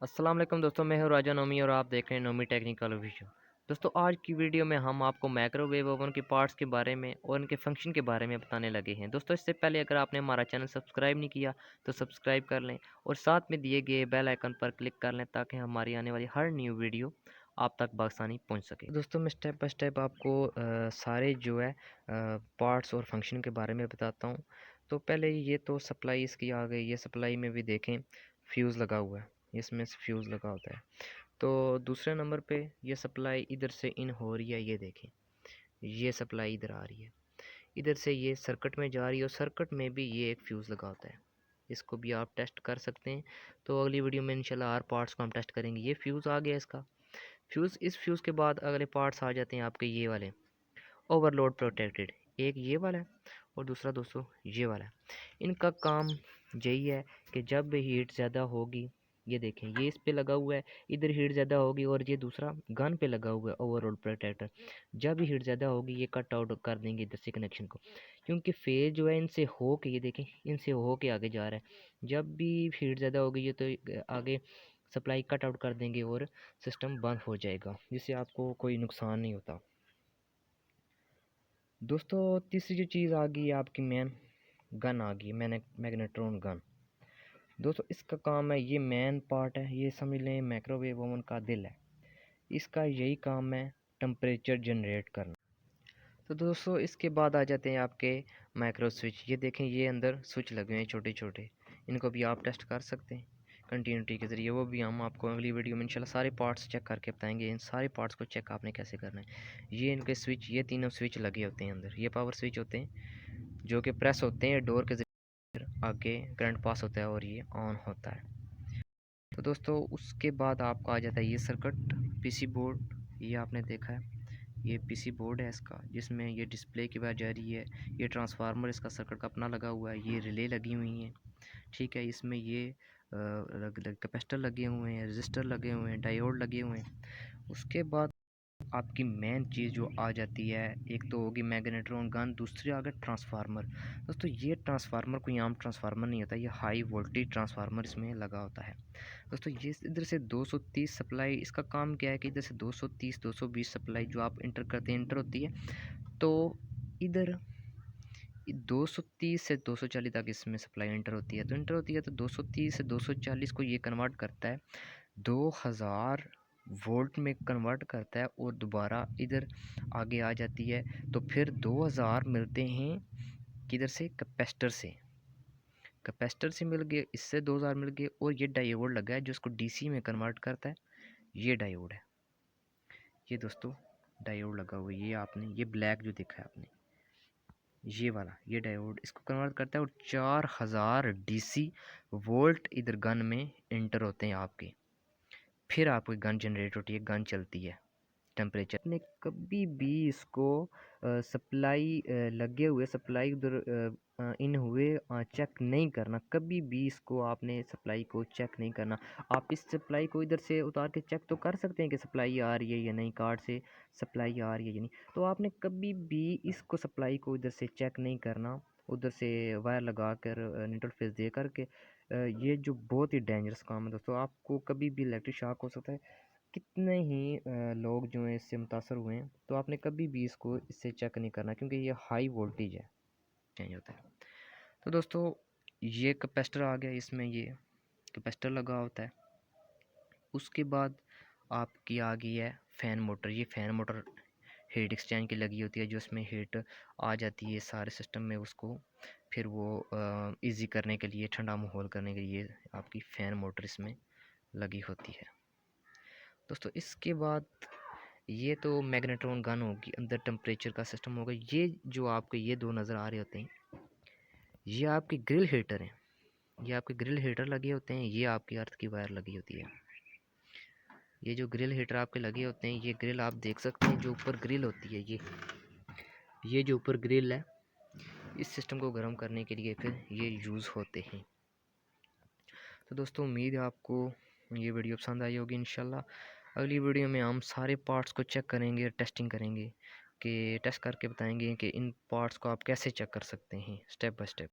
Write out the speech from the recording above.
अस्सलाम वालेकुम दोस्तों, मैं हूं राजा नोमी और आप देख रहे हैं नोमी टेक्निकल ऑफिशियल। दोस्तों, आज की वीडियो में हम आपको माइक्रोवेव ओवन के पार्ट्स के बारे में और उनके फंक्शन के बारे में बताने लगे हैं। दोस्तों, इससे पहले अगर आपने हमारा चैनल सब्सक्राइब नहीं किया तो सब्सक्राइब कर लें और साथ में दिए गए बेल आइकन पर क्लिक कर लें ताकि हमारी आने वाली हर न्यू वीडियो आप तक बआसानी पहुँच सके। दोस्तों, मैं स्टेप बाय स्टेप आपको सारे जो है पार्ट्स और फंक्शन के बारे में बताता हूँ। तो पहले ये तो सप्लाई इसकी आ गई, ये सप्लाई में भी देखें फ्यूज़ लगा हुआ है, इसमें से फ्यूज़ लगा होता है। तो दूसरे नंबर पे ये सप्लाई इधर से इन हो रही है, ये देखें, ये सप्लाई इधर आ रही है, इधर से ये सर्किट में जा रही है और सर्किट में भी ये एक फ्यूज़ लगा होता है। इसको भी आप टेस्ट कर सकते हैं। तो अगली वीडियो में इंशाल्लाह हर पार्ट्स को हम टेस्ट करेंगे। ये फ्यूज़ आ गया इसका फ्यूज़। इस फ्यूज़ के बाद अगले पार्ट्स आ जाते हैं आपके ये वाले ओवरलोड प्रोटेक्टेड। एक ये वाला है और दूसरा दोस्तों ये वाला है। इनका काम यही है कि जब हीट ज़्यादा होगी, ये देखें, ये इस पे लगा हुआ है, इधर हीट ज़्यादा होगी और ये दूसरा गन पे लगा हुआ है ओवरलोड प्रोटेक्टर। जब हीट ज़्यादा होगी ये कट आउट कर देंगे इधर से कनेक्शन को, क्योंकि फेज जो है इनसे हो के, ये देखें, इनसे हो के आगे जा रहा है। जब भी हीट ज़्यादा होगी ये तो आगे सप्लाई कट आउट कर देंगे और सिस्टम बंद हो जाएगा, जिससे आपको कोई नुकसान नहीं होता। दोस्तों, तीसरी जो चीज़ आ गई आपकी मेन गन आ गई, मैग्नेट्रॉन गन। दोस्तों, इसका काम है, ये मेन पार्ट है, ये समझ लें माइक्रोवेव ओवन का दिल है। इसका यही काम है टेम्परेचर जनरेट करना। तो दोस्तों, इसके बाद आ जाते हैं आपके माइक्रो स्विच। ये देखें, ये अंदर स्विच लगे हुए हैं छोटे छोटे, इनको भी आप टेस्ट कर सकते हैं कंटिन्यूटी के ज़रिए। वो भी हम आपको अगली वीडियो में इंशाल्लाह सारे पार्ट्स चेक करके बताएंगे। इन सारे पार्ट्स को चेक आपने कैसे करना है। ये इनके स्विच, ये तीनों स्विच लगे होते हैं अंदर। ये पावर स्विच होते हैं जो कि प्रेस होते हैं डोर के ज़रिए, आगे करंट पास होता है और ये ऑन होता है। तो दोस्तों, उसके बाद आपका आ जाता है ये सर्किट, पीसी बोर्ड। ये आपने देखा है, ये पीसी बोर्ड है इसका, जिसमें ये डिस्प्ले की बात जा रही है। ये ट्रांसफार्मर इसका सर्किट का अपना लगा हुआ है, ये रिले लगी हुई हैं, ठीक है। इसमें ये कैपेसिटर लगे हुए हैं, रजिस्टर लगे हुए हैं, डायोड लगे हुए हैं। उसके बाद आपकी मेन चीज़ जो आ जाती है, एक तो होगी मैग्नेट्रॉन गन, दूसरी आ गया ट्रांसफार्मर। दोस्तों, ये ट्रांसफार्मर कोई आम ट्रांसफार्मर नहीं होता, ये हाई वोल्टेज ट्रांसफार्मर इसमें लगा होता है। दोस्तों, ये इधर से 230 सप्लाई, इसका काम क्या है कि इधर से 230 220 सप्लाई जो आप इंटर करते हैं, इंटर होती है। तो इधर 230 से 240 तक इसमें सप्लाई इंटर होती है। तो 230 से 240 को ये कन्वर्ट करता है 2000 वोल्ट में कन्वर्ट करता है और दोबारा इधर आगे आ जाती है। तो फिर 2000 मिलते हैं किधर से, कैपेसिटर से। कैपेसिटर से मिल गए, इससे 2000 मिल गए और ये डायोड लगा है जो इसको डीसी में कन्वर्ट करता है। ये डायोड है, ये दोस्तों डायोड लगा हुआ है, ये आपने, ये ब्लैक जो देखा है आपने, ये वाला, ये डायोड इसको कन्वर्ट करता है और 4000 डीसी वोल्ट इधर गन में इंटर होते हैं आपके। फिर आपकी गन जनरेट होती है, गन चलती है टेम्परेचर ने। कभी भी इसको सप्लाई लगे हुए, सप्लाई उधर इन हुए चेक नहीं करना। कभी भी इसको आपने सप्लाई को चेक नहीं करना। आप इस सप्लाई को इधर से उतार के चेक तो कर सकते हैं कि सप्लाई आ रही है या नहीं, कार्ड से सप्लाई आ रही है या नहीं। तो आपने कभी भी इसको सप्लाई को इधर से चेक नहीं करना, उधर से वायर लगा कर न्यूट्रल फेस दे करके। ये जो बहुत ही डेंजरस काम है दोस्तों, आपको कभी भी इलेक्ट्रिक शॉक हो सकता है। कितने ही लोग जो हैं इससे मुतासर हुए हैं। तो आपने कभी भी इसको इससे चेक नहीं करना, क्योंकि ये हाई वोल्टेज है, चेंज होता है। तो दोस्तों, ये कैपेसिटर आ गया, इसमें ये कैपेसिटर लगा होता है। उसके बाद आपकी आ गई है फ़ैन मोटर। ये फ़ैन मोटर हीट एक्सचेंज की लगी होती है, जो इसमें हीट आ जाती है सारे सिस्टम में, उसको फिर वो इजी करने के लिए, ठंडा माहौल करने के लिए आपकी फ़ैन मोटर इसमें लगी होती है। दोस्तों, इसके बाद ये तो मैग्नेट्रॉन गन होगी, अंदर टेम्परेचर का सिस्टम होगा। ये जो आपको ये दो नज़र आ रहे होते हैं, ये आपके ग्रिल हीटर हैं। ये आपके ग्रिल हीटर लगे होते हैं, ये आपकी अर्थ की वायर लगी होती है। ये जो ग्रिल हीटर आपके लगे होते हैं, ये ग्रिल आप देख सकते हैं, जो ऊपर ग्रिल होती है, ये जो ऊपर ग्रिल है, इस सिस्टम को गर्म करने के लिए फिर ये यूज़ होते हैं। तो दोस्तों, उम्मीद है आपको ये वीडियो पसंद आई होगी। इंशाल्लाह अगली वीडियो में हम सारे पार्ट्स को चेक करेंगे, टेस्टिंग करेंगे, कि टेस्ट करके बताएंगे कि इन पार्ट्स को आप कैसे चेक कर सकते हैं स्टेप बाय स्टेप।